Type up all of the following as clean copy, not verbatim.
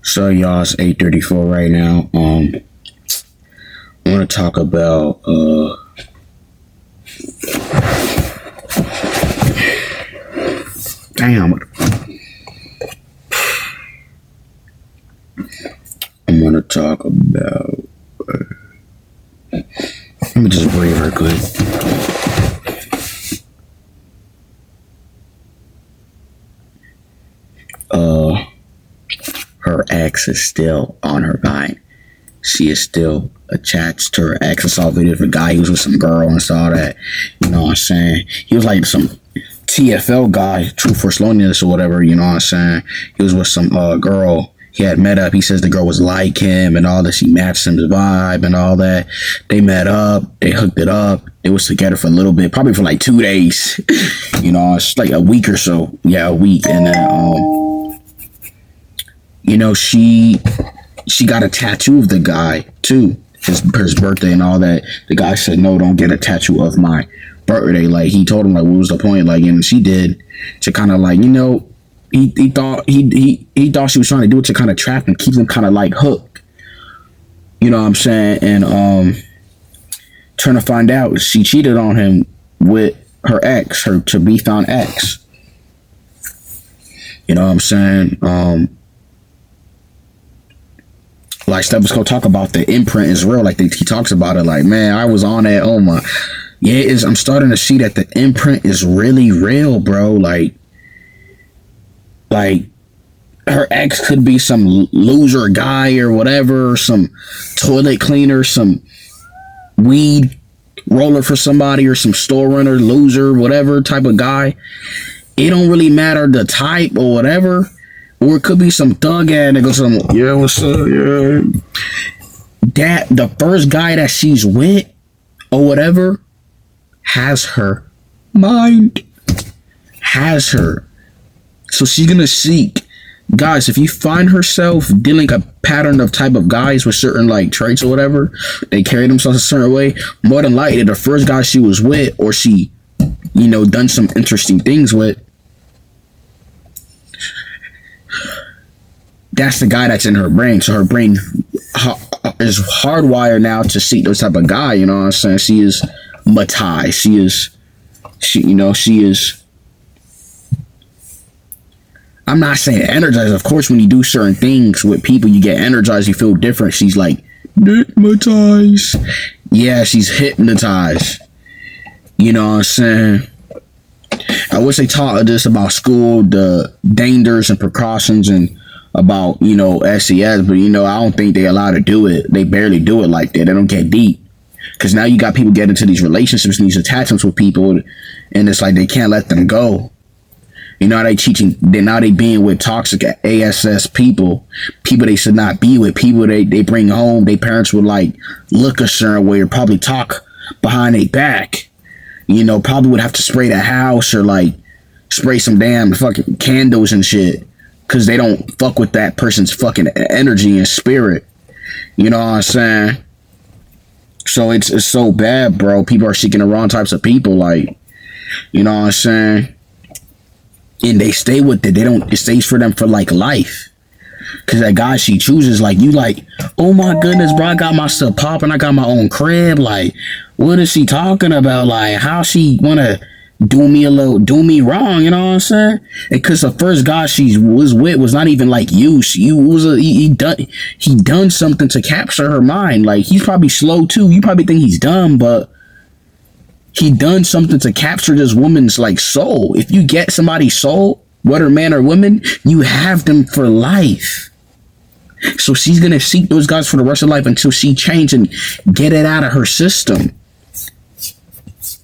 So y'all, it's 8:34 right now. I want to talk about damn. I'm gonna talk about. Let me just breathe real quick. Her ex is still on her mind. She is still attached to her ex. I saw a video of a guy. He was with some girl and saw that. You know what I'm saying? He was like some TFL guy, True Force Loneliness or whatever. You know what I'm saying? He was with some girl. He had met up. He says the girl was like him and all that. She matched his vibe and all that. They met up. They hooked it up. They was together for a little bit, probably for like 2 days. You know, it's like a week or so. Yeah, a week. And then, you know, she got a tattoo of the guy too. His birthday and all that. The guy said, "No, don't get a tattoo of my birthday." Like, he told him, like, what was the point? Like, and she did to kind of like, you know, he thought she was trying to do it to kind of trap him, keep him kind of like hooked. You know what I'm saying? And trying to find out, she cheated on him with her ex, her to be found ex. You know what I'm saying? Like, Steph was gonna talk about the imprint is real. Like, he talks about it. Like, man, I was on that. Oh my, yeah. I'm starting to see that the imprint is really real, bro. Like her ex could be some loser guy or whatever, or some toilet cleaner, some weed roller for somebody, or some store runner, loser, whatever type of guy. It don't really matter the type or whatever. Or it could be some thug ass that goes, yeah, what's up, yeah. That the first guy that she's with or whatever has her mind. Has her. So she's gonna seek. Guys, if you find herself dealing a pattern of type of guys with certain like traits or whatever, they carry themselves a certain way, more than likely the first guy she was with or she, you know, done some interesting things with, that's the guy that's in her brain. So her brain is hardwired now to seek those type of guy. You know what I'm saying? She is Matai. She is. I'm not saying energized. Of course, when you do certain things with people, you get energized. You feel different. She's like hypnotized. Yeah, she's hypnotized. You know what I'm saying? I wish they taught this about school, the dangers and precautions, and about, you know, SES, but, you know, I don't think they allowed to do it. They barely do it like that. They don't get deep. Because now you got people get into these relationships and these attachments with people, and it's like they can't let them go. You know, they being with toxic ASS people they should not be with, people they bring home. Their parents would like look a certain way or probably talk behind their back. You know, probably would have to spray the house or like spray some damn fucking candles and shit, because they don't fuck with that person's fucking energy and spirit. You know what I'm saying? So it's so bad, bro. People are seeking the wrong types of people, like, you know what I'm saying? And they stay with it. It stays for them for like life. Cause that guy she chooses, like, you like, oh my goodness, bro, I got my stuff popping, I got my own crib. Like, what is she talking about? Like, how she wanna do me wrong, you know what I'm saying? And cause the first guy she was with was not even like you. He done something to capture her mind. Like, he's probably slow too. You probably think he's dumb, but he done something to capture this woman's like soul. If you get somebody's soul, whether man or woman, you have them for life. So she's gonna seek those guys for the rest of life until she change and get it out of her system.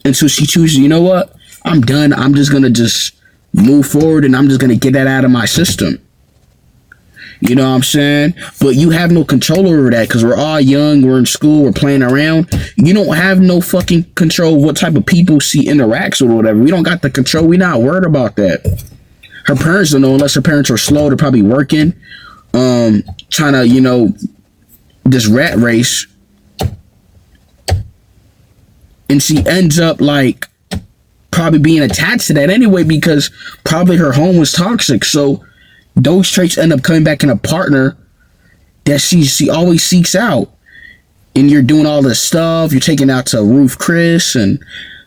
Until she chooses, you know what? I'm done. I'm just gonna just move forward and I'm just gonna get that out of my system. You know what I'm saying? But you have no control over that, because we're all young, we're in school, we're playing around. You don't have no fucking control of what type of people she interacts with or whatever. We don't got the control. We're not worried about that. Her parents don't know, unless her parents are slow. They're probably working, trying to, you know, this rat race. And she ends up like probably being attached to that anyway, because probably her home was toxic. So those traits end up coming back in a partner that she always seeks out. And you're doing all this stuff. You're taking out to Ruth Chris and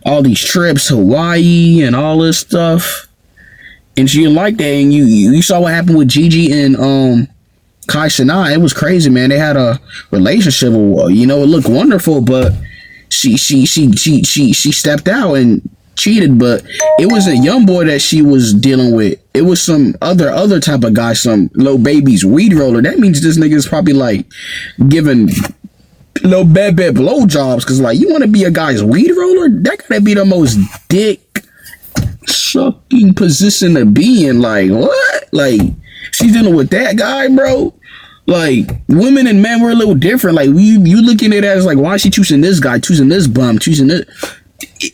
all these trips, Hawaii and all this stuff. And she didn't like that. And you saw what happened with Gigi and Kai Cenat. It was crazy, man. They had a relationship. You know, it looked wonderful, but she stepped out and cheated. But it wasn't Young Boy that she was dealing with. It was some other type of guy, some Lil Baby's weed roller. That means this nigga is probably like giving Lil Bebe blowjobs, because like, you want to be a guy's weed roller? That gotta be the most dick sucking position to be in. Like, what? Like, she's dealing with that guy, bro. Like, women and men were a little different. Like, you looking at it as like, why is she choosing this guy, choosing this bum, choosing this?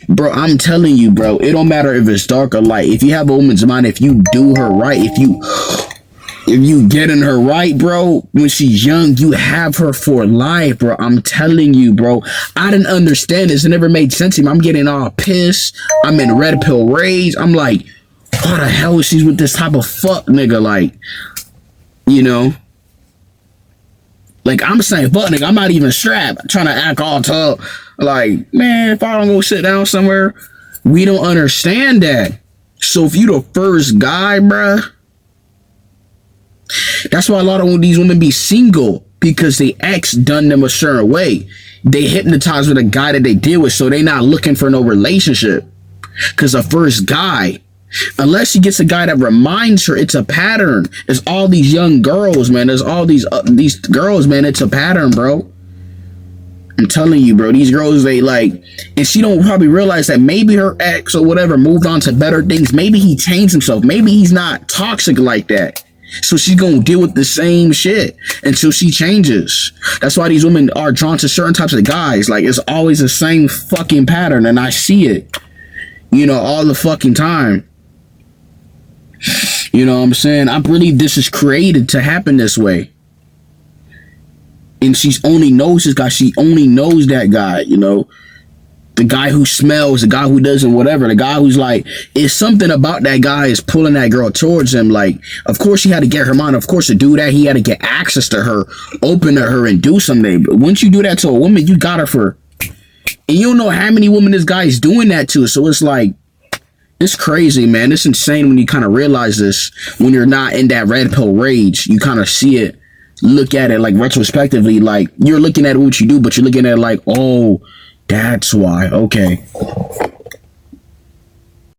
Bro, I'm telling you, bro, it don't matter if it's dark or light. If you have a woman's mind, if you do her right, if you get in her right, bro, when she's young, you have her for life, bro. I'm telling you, bro. I didn't understand this. It never made sense to me. I'm getting all pissed. I'm in red pill rage. I'm like, why the hell is she with this type of fuck nigga? Like, you know? Like, I'm saying fuck nigga. I'm not even strapped. I'm trying to act all tough. Like, man, if I don't go sit down somewhere, we don't understand that. So if you the first guy, bruh, that's why a lot of these women be single, because they ex done them a certain way. They hypnotized with a guy that they deal with, so they not looking for no relationship. Because the first guy, unless she gets a guy that reminds her, it's a pattern. There's all these young girls, man. There's all these girls, man. It's a pattern, bro. I'm telling you, bro. These girls, they like, and she don't probably realize that maybe her ex or whatever moved on to better things. Maybe he changed himself. Maybe he's not toxic like that. So she's gonna deal with the same shit until she changes. That's why these women are drawn to certain types of guys. Like, it's always the same fucking pattern, and I see it, you know, all the fucking time. You know what I'm saying? I believe this is created to happen this way. And she only knows this guy. She only knows that guy, you know. The guy who smells, the guy who doesn't whatever, the guy who's like, it's something about that guy is pulling that girl towards him. Like, of course he had to get her mind. Of course, to do that, he had to get access to her, open to her, and do something. But once you do that to a woman, you got her for, and you don't know how many women this guy is doing that to. So it's like, it's crazy, man. It's insane when you kind of realize this, when you're not in that red pill rage. You kind of see it, look at it like retrospectively, like you're looking at what you do, but you're looking at it like, oh, that's why. Okay.